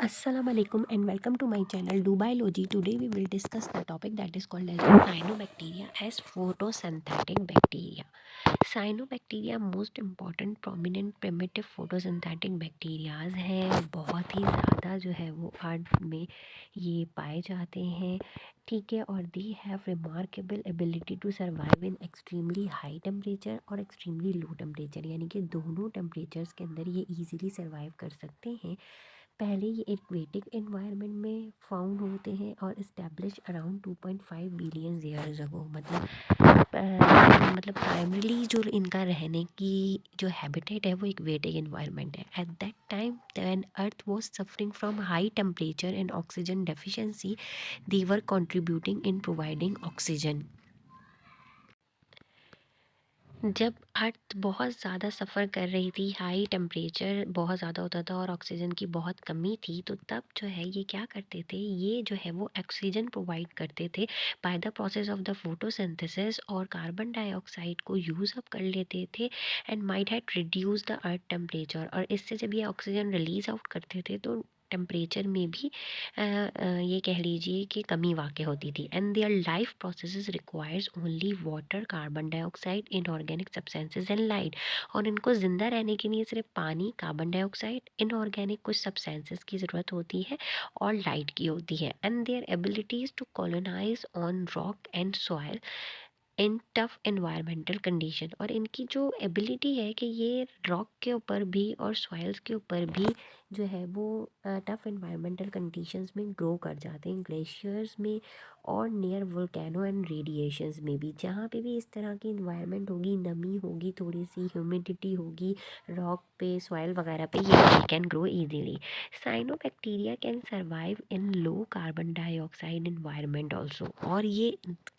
Assalamu alaikum and welcome to my channel Dubiology. Today we will discuss the topic that is called as cyanobacteria as photosynthetic bacteria. Cyanobacteria most important prominent primitive photosynthetic bacteria हैं। बहुत ही ज़्यादा जो है वो अर्थ में ये पाए जाते हैं, ठीक है। और they have remarkable ability to survive in extremely high temperature और एक्सट्रीमली लो टेम्परेचर, यानी कि दोनों टेम्परेचर्स के अंदर ये ईजिली सर्वाइव कर सकते हैं। पहले ये एक्वेटिक एनवायरनमेंट में फाउंड होते हैं और establish around 2.5 billion years ago. मतलब प्राइमरीली जो इनका रहने की जो हैबिटेट है वो एक्वेटिक एनवायरनमेंट है। At that time when earth was suffering from high temperature and oxygen deficiency, they were contributing in providing oxygen. जब अर्थ बहुत ज़्यादा सफ़र कर रही थी, हाई टेम्परेचर बहुत ज़्यादा होता था और ऑक्सीजन की बहुत कमी थी, तो तब जो है ये क्या करते थे, ये जो है वो ऑक्सीजन प्रोवाइड करते थे by the process of the photosynthesis, और कार्बन डाइऑक्साइड को यूज़ अप कर लेते थे and might had reduce the earth temperature. और इससे जब ये ऑक्सीजन रिलीज़ आउट करते थे तो टेम्परेचर में भी ये कह लीजिए कि कमी वाक़ होती थी। And their life processes requires only water, carbon dioxide, inorganic substances and light. और इनको ज़िंदा रहने के लिए सिर्फ पानी, कार्बन डाइऑक्साइड, इनऑर्गेनिक कुछ सब्सटेंसेस की ज़रूरत होती है और लाइट की होती है। And their abilities to colonize on rock and soil in tough environmental condition. और इनकी जो एबिलिटी है कि ये रॉक के ऊपर भी और सॉइल्स के ऊपर भी जो है वो टफ एनवायरमेंटल कंडीशंस में ग्रो कर जाते हैं, ग्लेशियर्स में और नियर वोल्केनो एंड रेडिएशंस में भी। जहाँ पे भी इस तरह की इन्वायरमेंट होगी, नमी होगी, थोड़ी सी ह्यूमिडिटी होगी रॉक पे, सॉइल वगैरह पे, ये can grow easily. Cyanobacteria can survive in low carbon dioxide environment also. और ये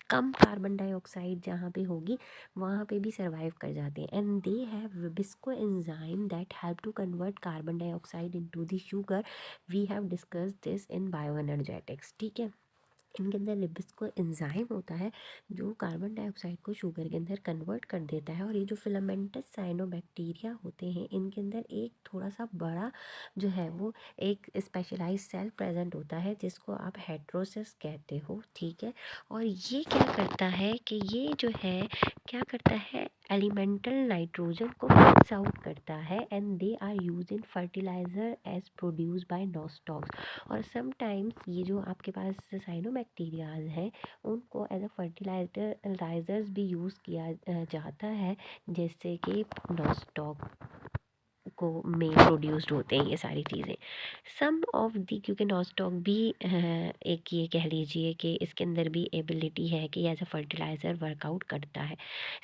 कम कार्बन डाइऑक्साइड जहाँ पे होगी वहाँ पे भी सर्वाइव कर जाते हैं। And they have rubisco enzyme that help to convert carbon dioxide into the sugar. We have discussed this in bioenergetics, ठीक है। इनके अंदर लिबिस्को एंजाइम होता है जो कार्बन डाइऑक्साइड को शुगर के अंदर कन्वर्ट कर देता है। और ये जो फिलामेंटस साइनोबैक्टीरिया होते हैं इनके अंदर एक थोड़ा सा बड़ा जो है वो एक स्पेशलाइज सेल प्रेजेंट होता है जिसको आप हेट्रोसिस कहते हो, ठीक है। और ये क्या करता है कि ये जो है क्या करता है, एलिमेंटल नाइट्रोजन को मिक्स आउट करता है and they are use in fertilizer as produce by nostocs. और समटाइम्स ये जो आपके पास साइनोबैक्टीरियाज हैं उनको एज अ फर्टिलाइजर्स भी यूज़ किया जाता है, जैसे कि नॉस्टॉक को में प्रोड्यूस्ड होते हैं ये सारी चीज़ें। सम ऑफ दी, क्योंकि नॉस्टॉक भी एक ये कह लीजिए कि इसके अंदर भी एबिलिटी है कि एज अ फर्टिलाइज़र वर्कआउट करता है।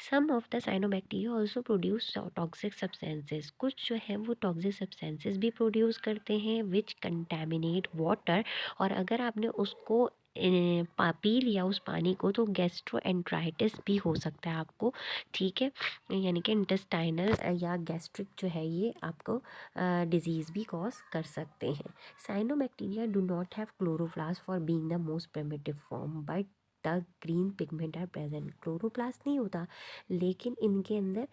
Some of the cyanobacteria also produce toxic substances. कुछ जो है वो टॉक्सिक सब्सटेंसेस भी प्रोड्यूस करते हैं विच कंटेमिनेट वाटर। और अगर आपने उसको पी लिया उस पानी को तो गैस्ट्रोएंट्राइटिस भी हो सकता है आपको, ठीक है। यानी कि इंटेस्टाइनल या गैस्ट्रिक जो है ये आपको डिजीज़ भी कॉज कर सकते हैं। Cyanobacteria do not have chloroplast for being the most primitive form but the green pigment are present. Chloroplast नहीं होता लेकिन इनके अंदर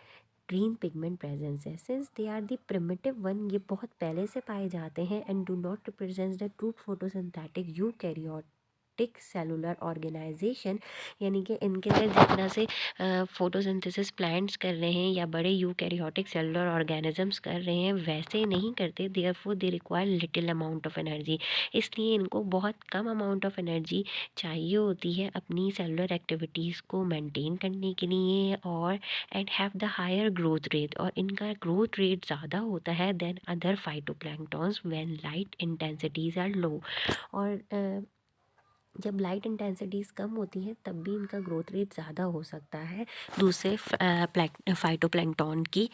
ग्रीन पिगमेंट प्रेजेंस है। Since they are the primitive one, ये बहुत पहले से पाए जाते हैं and do not represent the true photosynthetic eukaryotic cellular organisation. यानी कि इनके अंदर जिस तरह से फोटोसिंथेसिस प्लांट्स कर रहे हैं या बड़े यूकैरियोटिक सेलुलर ऑर्गेनिजम्स कर रहे हैं वैसे नहीं करते। Therefore they require little amount of energy. इसलिए इनको बहुत कम अमाउंट ऑफ एनर्जी चाहिए होती है अपनी सेलुलर एक्टिविटीज़ को मेंटेन करने के लिए, और and have the higher growth rate. और इनका ग्रोथ रेट ज़्यादा होता है then other phytoplanktons when light intensities are low. और जब लाइट इंटेंसिटीज़ कम होती हैं तब भी इनका ग्रोथ रेट ज़्यादा हो सकता है दूसरे फाइटोप्लैंक्टन की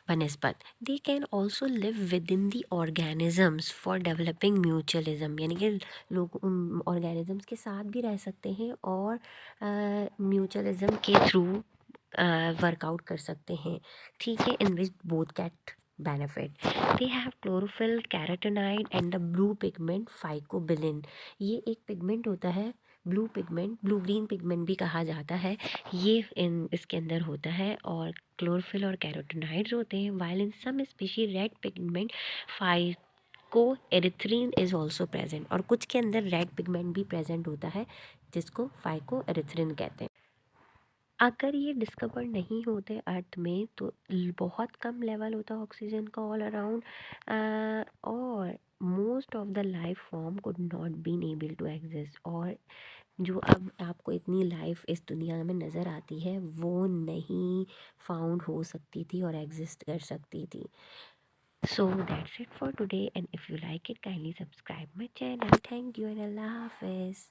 बनस्पत। They can also live within the organisms for developing mutualism. यानी कि लोग ऑर्गेनिजम्स के साथ भी रह सकते हैं और म्यूचुअलिज्म के थ्रू वर्कआउट कर सकते हैं, ठीक है। In which both get benefit. They have chlorophyll, carotenoid and the blue pigment phycobilin. ये एक पिगमेंट होता है blue pigment, blue green pigment भी कहा जाता है, ये इसके अंदर होता है। और क्लोरोफिल और कैरोटेनॉइड्स होते हैं। While in some species red pigment phycoerythrin is also present, और कुछ के अंदर रेड पिगमेंट भी प्रेजेंट होता है जिसको फाइको एरिथ्रीन कहते हैं। अगर ये डिस्कवर नहीं होते अर्थ में तो बहुत कम लेवल होता ऑक्सीजन का ऑल अराउंड, और most of the life form could not been able to exist, और जो अब आपको इतनी लाइफ इस दुनिया में नज़र आती है वो नहीं फाउंड हो सकती थी और एग्जिस्ट कर सकती थी। So that's it for today, and if you like it kindly subscribe my channel. Thank you and अल्लाह हाफिज़।